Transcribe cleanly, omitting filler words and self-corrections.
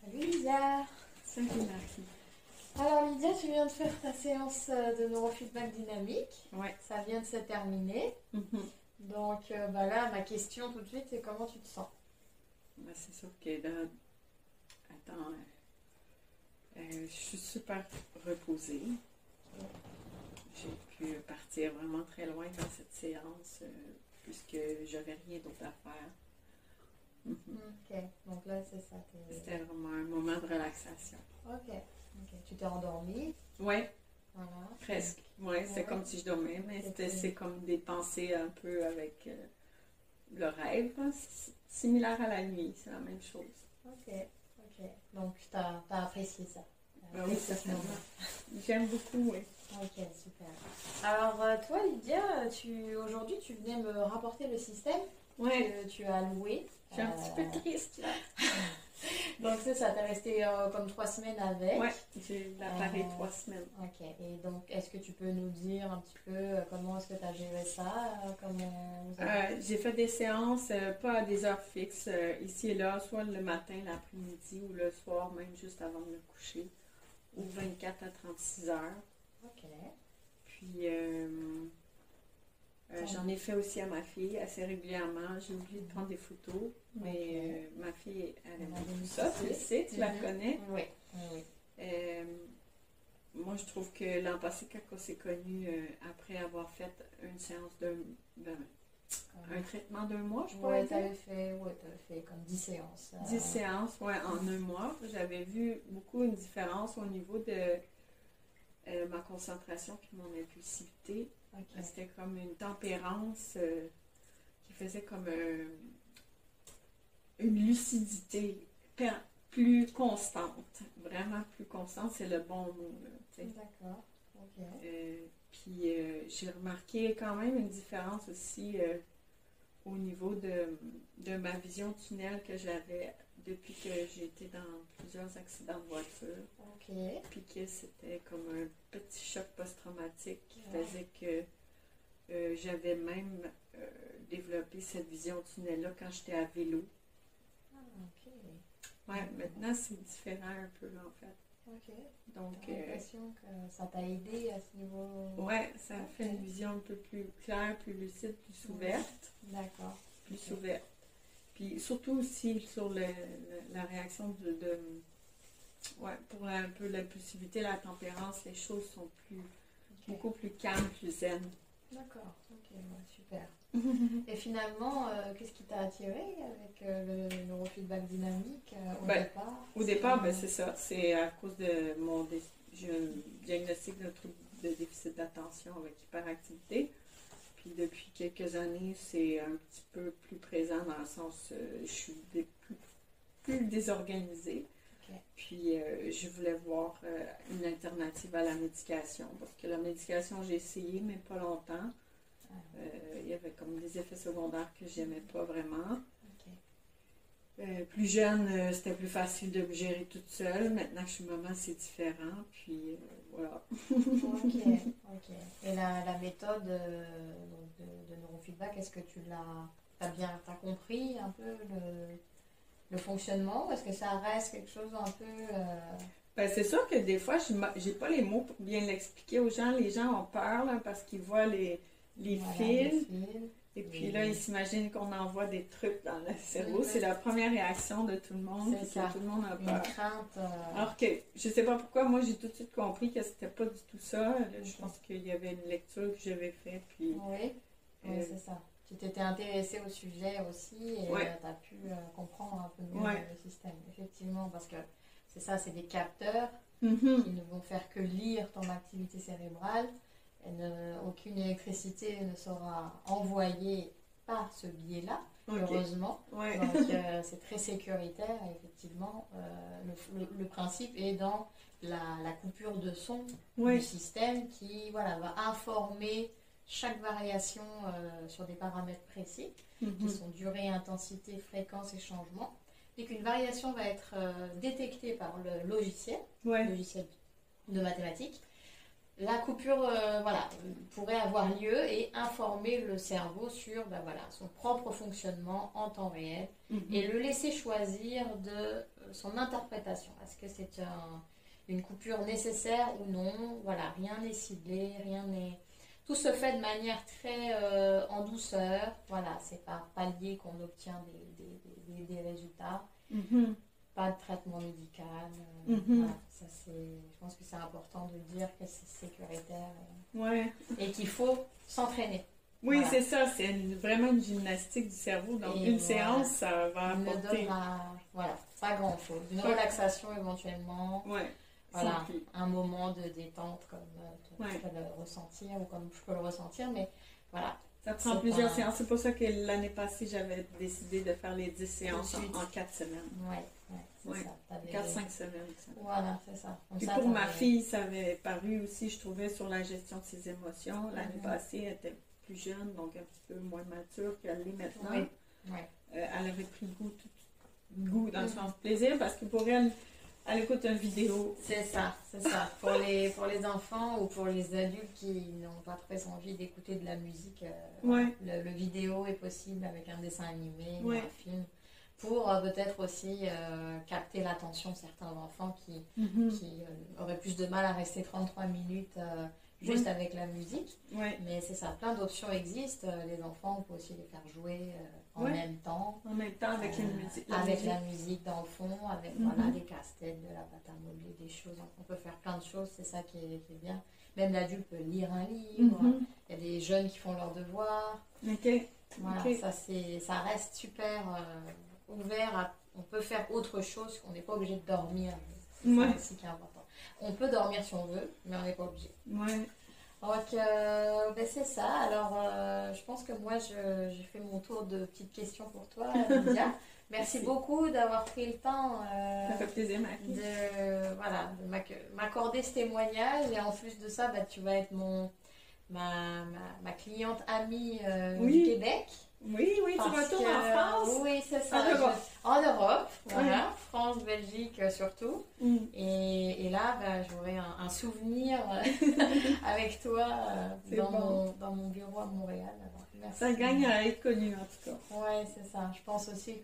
Salut Lydia. Salut Marie. Alors Lydia, tu viens de faire ta séance de neurofeedback dynamique. Ouais. Ça vient de se terminer. Donc là, ma question tout de suite, c'est comment tu te sens? Ben, c'est sûr que là, attends, je suis super reposée. J'ai pu partir vraiment très loin dans cette séance puisque j'avais rien d'autre à faire. Ok, donc là c'est ça. C'était vraiment un moment de relaxation. Ok. Tu t'es endormie? Ouais, Voilà. presque. Ouais, c'est comme si je dormais, mais c'est comme des pensées un peu avec le rêve, hein. C'est similaire à la nuit, c'est la même chose. Ok. Donc t'as apprécié ça? Ben oui, certainement. J'aime beaucoup, oui. Ok, super. Alors toi Lydia, aujourd'hui tu venais me rapporter le système que tu as loué. Je suis un petit peu triste là. Donc ça t'est resté comme 3 semaines avec. Ouais, j'ai l'appareil 3 semaines. Ok, et donc est-ce que tu peux nous dire un petit peu comment est-ce que tu as géré ça? J'ai fait des séances, pas à des heures fixes, ici et là, soit le matin, l'après-midi ou le soir, même juste avant de me coucher, ou 24 à 36 heures. Ok. Puis j'en ai fait aussi à ma fille assez régulièrement. J'ai oublié de prendre des photos, mais ma fille, elle aime beaucoup ça. Tu le sais, tu la connais. Oui. Moi, je trouve que l'an passé, quand on s'est connus, après avoir fait une séance un traitement d'1 mois, je crois. Oui, tu avais fait comme 10 séances. 10 séances, en 1 mois. J'avais vu beaucoup une différence au niveau de ma concentration et mon impulsivité. Okay. C'était comme une tempérance qui faisait comme une lucidité plus constante. Vraiment plus constante, c'est le bon mot. D'accord. Ok. Puis j'ai remarqué quand même une différence aussi au niveau de ma vision tunnel que j'avais depuis que j'ai été dans plusieurs accidents de voiture. Ok. Puis que c'était comme un petit choc post-traumatique qui faisait que j'avais même développé cette vision tunnel-là quand j'étais à vélo. Ah, ok. Ouais, maintenant c'est différent un peu là, en fait. Ok. Donc, t'as l'impression que ça t'a aidé à ce niveau? Ouais, ça a fait une vision un peu plus claire, plus lucide, plus ouverte. D'accord. Plus ouverte. Puis surtout aussi sur la réaction pour un peu l'impulsivité, la tempérance, les choses sont beaucoup plus calmes, plus zen. D'accord, ok, super. Et finalement, qu'est-ce qui t'a attiré avec le neurofeedback dynamique au départ? Au départ, c'est ça. C'est à cause de j'ai un diagnostic d'un trouble de déficit d'attention avec hyperactivité. Puis depuis quelques années, c'est un petit peu plus présent dans le sens je suis plus désorganisée. Okay. Puis je voulais voir une alternative à la médication. Parce que la médication, j'ai essayé, mais pas longtemps. Il y avait comme des effets secondaires que j'aimais pas vraiment. Okay. Plus jeune, c'était plus facile de me gérer toute seule. Maintenant que je suis maman, c'est différent. Puis voilà. Ok. Et la méthode de neurofeedback, est-ce que tu t'as compris un peu le fonctionnement, ou est-ce que ça reste quelque chose un peu... c'est sûr que des fois, j'ai pas les mots pour bien l'expliquer aux gens. Les gens ont peur là, parce qu'ils voient les fils. Et puis là, ils s'imaginent qu'on envoie des trucs dans le cerveau. C'est la première réaction de tout le monde. C'est ça. Tout le monde a peur. Une crainte. Alors que je sais pas pourquoi, moi j'ai tout de suite compris que c'était pas du tout ça. Là, je pense qu'il y avait une lecture que j'avais faite. Puis, oui, c'est ça. Tu t'étais intéressée au sujet aussi et tu as pu comprendre un peu mieux le système. Effectivement, parce que c'est ça, c'est des capteurs qui ne vont faire que lire ton activité cérébrale. Aucune électricité ne sera envoyée par ce biais-là, heureusement. Donc c'est très sécuritaire, effectivement. Le principe est dans la coupure de son du système qui va informer chaque variation sur des paramètres précis, qui sont durée, intensité, fréquence et changement. Et qu'une variation va être détectée par le logiciel de mathématiques. la coupure voilà, pourrait avoir lieu et informer le cerveau sur voilà, son propre fonctionnement en temps réel et le laisser choisir de son interprétation. Est-ce que c'est une coupure nécessaire ou non? Voilà, rien n'est ciblé, rien n'est... Tout se fait de manière très en douceur. Voilà, c'est par palier qu'on obtient des résultats. Pas de traitement médical. Voilà, ça je pense que c'est important de dire que c'est sécuritaire et qu'il faut s'entraîner. Oui, voilà. C'est ça, c'est vraiment une gymnastique du cerveau. Donc, une séance, ça va apporter... Voilà, pas grand-chose. Une relaxation éventuellement. Voilà, un moment de détente comme tu peux le ressentir ou comme je peux le ressentir, mais voilà. Ça prend plusieurs séances. C'est pour ça que l'année passée, j'avais décidé de faire les 10 séances en 4 semaines. C'est ça. 4-5 semaines. Ça. Voilà, c'est ça. Puis pour ma fille, ça avait paru aussi, je trouvais, sur la gestion de ses émotions. L'année passée, elle était plus jeune, donc un petit peu moins mature qu'elle l'est maintenant. Elle avait pris goût dans le sens plaisir, parce que pour elle, elle écoute une vidéo. C'est ça. Pour les enfants ou pour les adultes qui n'ont pas très envie d'écouter de la musique, le vidéo est possible avec un dessin animé ou un film. Pour peut-être aussi capter l'attention de certains enfants qui auraient plus de mal à rester 33 minutes juste avec la musique. Mais c'est ça, plein d'options existent. Les enfants, on peut aussi les faire jouer en même temps. En même temps avec la musique dans le fond, avec des casse-têtes, de la pâte à modeler, des choses. On peut faire plein de choses, c'est ça qui est bien. Même l'adulte peut lire un livre. Il y a des jeunes qui font leurs devoirs. Voilà, ça reste super ouvert. On peut faire autre chose, qu'on n'est pas obligé de dormir. C'est ça aussi qui est important. On peut dormir si on veut, mais on n'est pas obligé. Donc, c'est ça. Alors, je pense que moi, j'ai fait mon tour de petites questions pour toi, Lydia. Merci beaucoup d'avoir pris le temps ça fait plaisir, de m'accorder ce témoignage. Et en plus de ça, tu vas être ma cliente amie du Québec. Oui, tu retournes en France. Oui, c'est ça. En Europe, voilà. France, Belgique surtout. Et là, j'aurai un souvenir avec toi dans mon bureau à Montréal. Alors, merci. Ça gagne à être connu, en tout cas. Oui, c'est ça. Je pense aussi